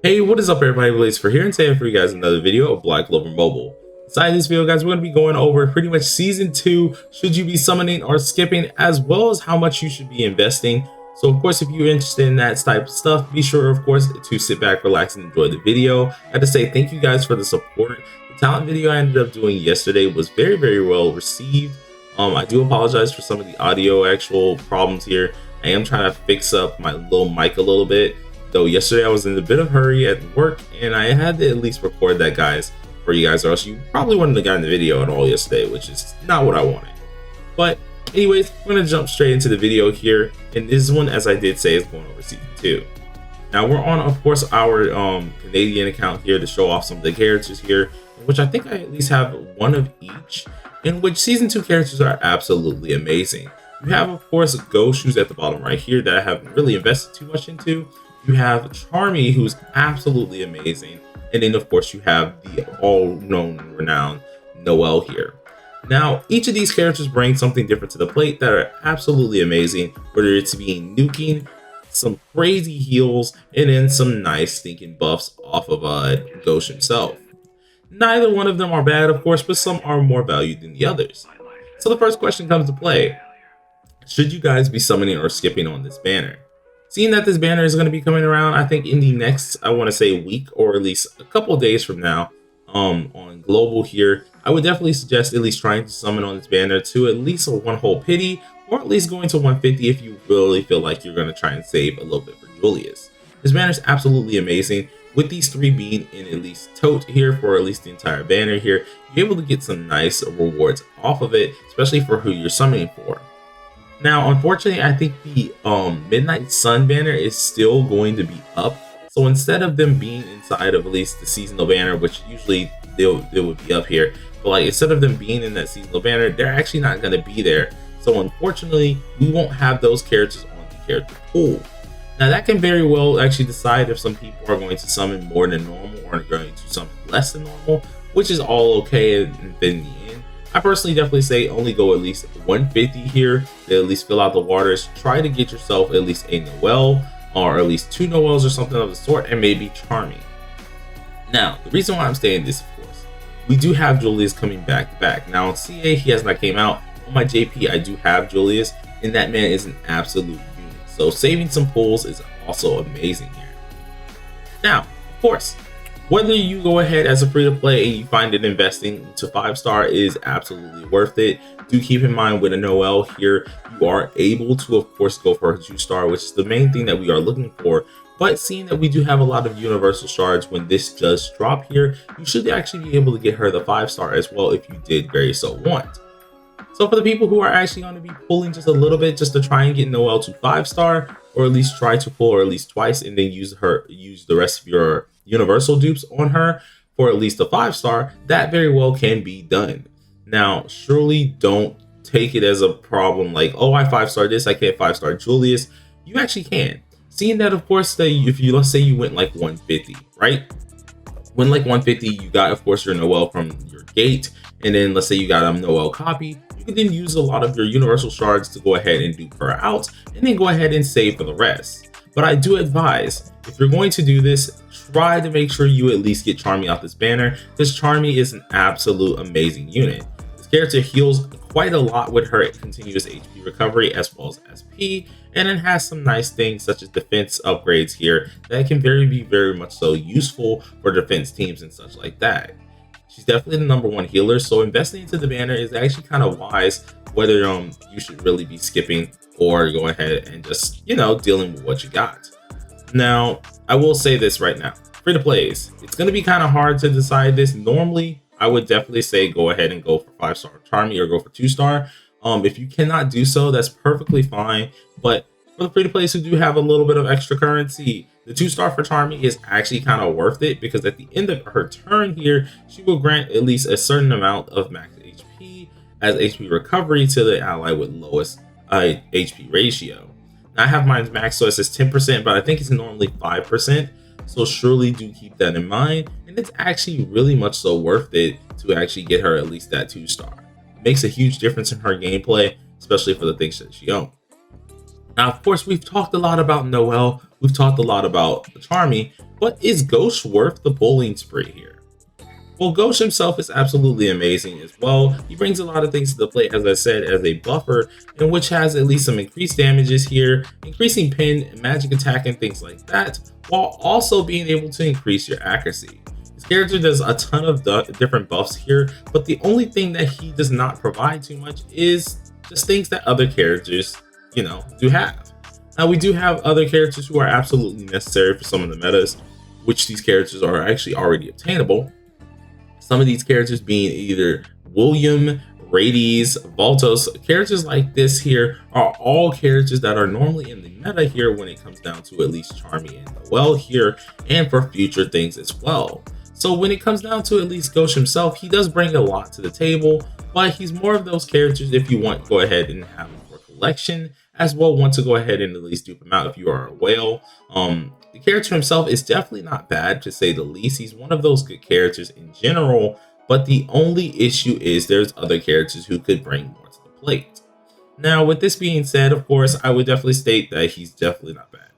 Hey, what is up everybody, Bladecifer here, and today for you guys another video of Clover Mobile. Inside this video, guys, we're going to be going over pretty much Season 2, should you be summoning or skipping, as well as how much you should be investing. So of course, if you're interested in that type of stuff, be sure of course to sit back, relax, and enjoy the video. I have to say thank you guys for the support. The talent video I ended up doing yesterday was very well received. I do apologize for some of the audio actual problems here. I am trying to fix up my little mic a little bit. Though yesterday I was in a bit of a hurry at work and I had to at least record that, guys, for you guys, or else you probably wouldn't have gotten the video at all yesterday, which is not what I wanted. But anyways, we're going to jump straight into the video here, and this one, as I did say, is going over Season 2. Now we're on, of course, our Canadian account here to show off some of the characters here, which I think I at least have one of each, in which Season 2 characters are absolutely amazing. You have, of course, Gauche, who's at the bottom right here, that I haven't really invested too much into. You have Charmy, who's absolutely amazing. And then, of course, you have the all-known and renowned Noelle here. Now, each of these characters bring something different to the plate that are absolutely amazing, whether it's being nuking, some crazy heals, and then some nice stinking buffs off of Gauche himself. Neither one of them are bad, of course, but some are more valued than the others. So the first question comes to play. Should you guys be summoning or skipping on this banner? Seeing that this banner is going to be coming around, I think in the next, I want to say week, or at least a couple of days from now, on global here, I would definitely suggest at least trying to summon on this banner to at least a one whole pity, or at least going to 150 if you really feel like you're going to try and save a little bit for Julius. This banner is absolutely amazing. With these three being in at least tote here for at least the entire banner here, you're able to get some nice rewards off of it, especially for who you're summoning for. Now, unfortunately, I think the Midnight Sun banner is still going to be up. So instead of them being inside of at least the seasonal banner, which usually they would be up here, but like instead of them being in that seasonal banner, they're actually not going to be there. So unfortunately, we won't have those characters on the character pool. Now that can very well actually decide if some people are going to summon more than normal or are going to summon less than normal, which is all okay in the end. I personally definitely say only go at least 150 here to at least fill out the waters. Try to get yourself at least a Noelle or at least two Noelles or something of the sort, and maybe Charmy. Now, the reason why I'm saying this, of course, we do have Julius coming back to back. Now on CA, he has not came out. On my JP, I do have Julius, and that man is an absolute unit. So saving some pulls is also amazing here. Now, of course, whether you go ahead as a free-to-play and you find that investing to 5-star is absolutely worth it, do keep in mind with a Noelle here, you are able to, of course, go for a 2-star, which is the main thing that we are looking for. But seeing that we do have a lot of universal shards when this does drop here, you should actually be able to get her the 5-star as well if you did very so want. So for the people who are actually going to be pulling just a little bit just to try and get Noelle to 5-star, or at least try to pull her at least twice and then use the rest of your universal dupes on her for at least a 5-star, that very well can be done. Now, surely don't take it as a problem like, oh, I 5-star this, I can't 5-star Julius. You actually can. Seeing that, of course, that if you, let's say you went like 150, right? When like 150, you got, of course, your Noelle from your gate, and then let's say you got a Noelle copy, you can then use a lot of your universal shards to go ahead and dupe her out, and then go ahead and save for the rest. But I do advise, if you're going to do this, try to make sure you at least get Charmy off this banner, because Charmy is an absolute amazing unit. This character heals quite a lot with her continuous HP recovery as well as SP, and it has some nice things such as defense upgrades here that can be very much so useful for defense teams and such like that. She's definitely the #1 healer, so investing into the banner is actually kind of wise, whether you should really be skipping or go ahead and just, you know, dealing with what you got. Now, I will say this right now, free to plays, it's going to be kind of hard to decide this. Normally, I would definitely say go ahead and go for 5-star Charmy or go for 2-star. If you cannot do so, that's perfectly fine. But for the free to plays who do have a little bit of extra currency, the 2-star for Charmy is actually kind of worth it, because at the end of her turn here, she will grant at least a certain amount of max HP as HP recovery to the ally with lowest HP ratio. Now, I have mine maxed, so it says 10%, but I think it's normally 5%. So surely do keep that in mind. And it's actually really much so worth it to actually get her at least that 2-star. It makes a huge difference in her gameplay, especially for the things that she owns. Now, of course, we've talked a lot about Noelle. We've talked a lot about Charmy. But is Gauche worth the pulling spree here? Well, Gauche himself is absolutely amazing as well. He brings a lot of things to the plate, as I said, as a buffer, in which has at least some increased damages here, increasing pin, magic attack, and things like that, while also being able to increase your accuracy. His character does a ton of different buffs here, but the only thing that he does not provide too much is just things that other characters, do have. Now, we do have other characters who are absolutely necessary for some of the metas, which these characters are actually already obtainable. Some of these characters being either William, Rades, Voltos. Characters like this here are all characters that are normally in the meta here when it comes down to at least Charmy and Noel here, and for future things as well. So when it comes down to at least Gauche himself, he does bring a lot to the table, but he's more of those characters if you want to go ahead and have him for collection, as well want to go ahead and at least dupe him out if you are a whale. The character himself is definitely not bad, to say the least. He's one of those good characters in general, but the only issue is there's other characters who could bring more to the plate. Now, with this being said, of course, I would definitely state that he's definitely not bad.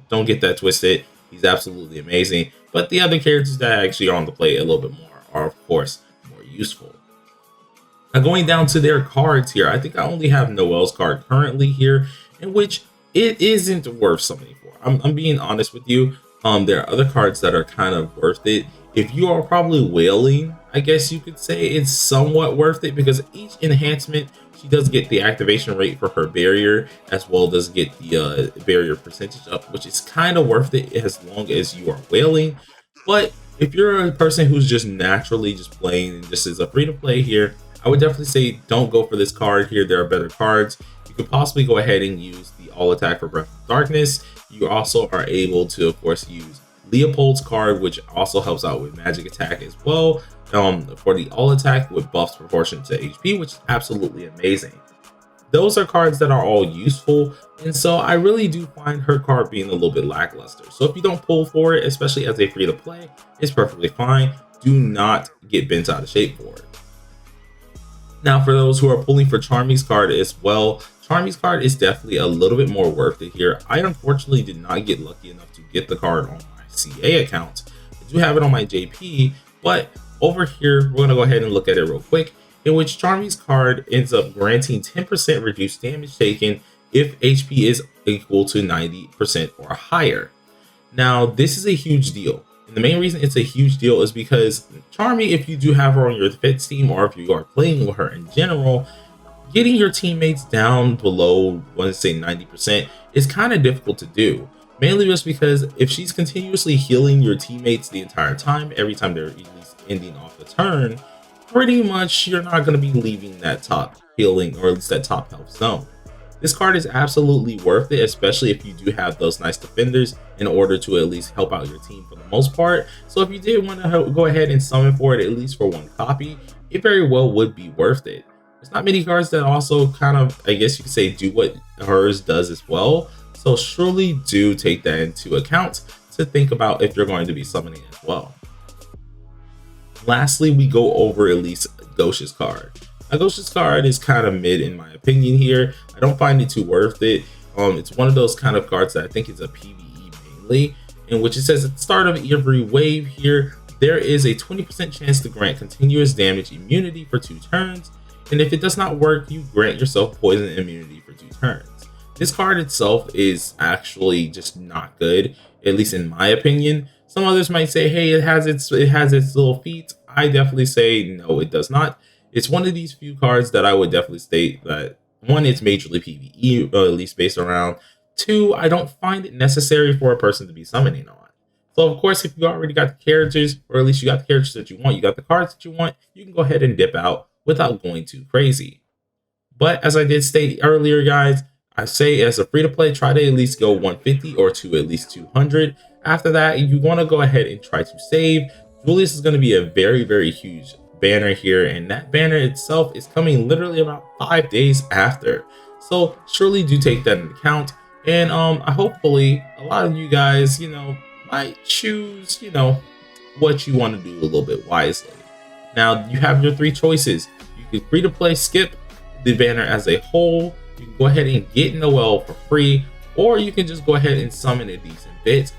Don't get that twisted. He's absolutely amazing, but the other characters that actually are on the plate a little bit more are, of course, more useful. Now, going down to their cards here, I think I only have Noel's card currently here, in which it isn't worth something for. I'm being honest with you. There are other cards that are kind of worth it. If you are probably whaling, I guess you could say it's somewhat worth it, because each enhancement, she does get the activation rate for her barrier, as well as get the barrier percentage up, which is kind of worth it as long as you are whaling. But if you're a person who's just naturally just playing and just is a free to play here, I would definitely say don't go for this card here. There are better cards. You could possibly go ahead and use the all attack for Breath of Darkness. You also are able to, of course, use Leopold's card, which also helps out with magic attack as well, for the all attack with buffs proportionate to HP, which is absolutely amazing. Those are cards that are all useful, and so I really do find her card being a little bit lackluster. So if you don't pull for it, especially as a free to play, it's perfectly fine. Do not get bent out of shape for it. Now, for those who are pulling for Charmy's card as well, Charmy's card is definitely a little bit more worth it here. I unfortunately did not get lucky enough to get the card on my CA account. I do have it on my JP, but over here, we're going to go ahead and look at it real quick, in which Charmy's card ends up granting 10% reduced damage taken if HP is equal to 90% or higher. Now, this is a huge deal. And the main reason it's a huge deal is because Charmy, if you do have her on your defense team, or if you are playing with her in general, getting your teammates down below, let's say 90%, is kind of difficult to do. Mainly just because if she's continuously healing your teammates the entire time, every time they're at least ending off the turn, pretty much you're not going to be leaving that top healing, or at least that top health zone. This card is absolutely worth it, especially if you do have those nice defenders in order to at least help out your team for the most part. So if you did want to go ahead and summon for it, at least for one copy, it very well would be worth it. There's not many cards that also kind of, I guess you could say, do what hers does as well. So surely do take that into account to think about if you're going to be summoning as well. Lastly, we go over at least Gauche's card. Now, Gauche's card is kind of mid in my opinion here. I don't find it too worth it. It's one of those kind of cards that I think is a PvE mainly, in which it says at the start of every wave here, there is a 20% chance to grant continuous damage immunity for 2 turns. And if it does not work, you grant yourself poison immunity for 2 turns. This card itself is actually just not good, at least in my opinion. Some others might say, hey, it has its little feats. I definitely say no, it does not. It's one of these few cards that I would definitely state that, 1, it's majorly PvE, or at least based around. 2, I don't find it necessary for a person to be summoning on. So of course, if you already got the characters, or at least you got the characters that you want, you got the cards that you want, you can go ahead and dip out without going too crazy. But as I did state earlier, guys, I say as a free to play, try to at least go 150 or to at least 200. After that, you want to go ahead and try to save. Julius is going to be a very, very huge banner here, and that banner itself is coming literally about 5 days after. So surely do take that into account. And hopefully a lot of you guys, might choose, what you want to do a little bit wisely. Now you have your 3 choices. You can free to play skip the banner as a whole. You can go ahead and get Noel for free, or you can just go ahead and summon a decent bit.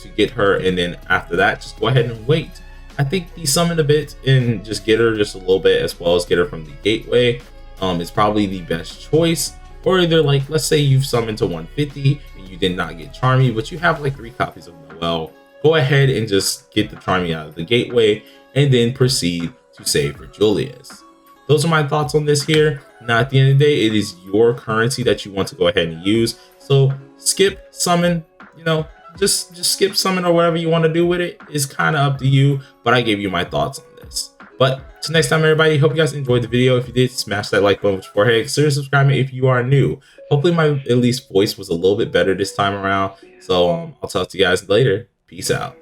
to get her, and then after that just go ahead and wait. I think desummon a bit and just get her just a little bit, as well as get her from the gateway is probably the best choice. Or either, like, let's say you've summoned to 150 and you did not get Charmy, but you have like 3 copies of Noelle, go ahead and just get the Charmy out of the gateway and then proceed to save for Julius. Those are my thoughts on this here. Now at the end of the day, it is your currency that you want to go ahead and use, so skip summon, you know, just skip summon or whatever you want to do with it is kind of up to you, but I gave you my thoughts on this. But till next time, everybody, hope you guys enjoyed the video. If you did, smash that like button beforehand. Consider subscribing if you are new. Hopefully my at least voice was a little bit better this time around. So I'll talk to you guys later. Peace out.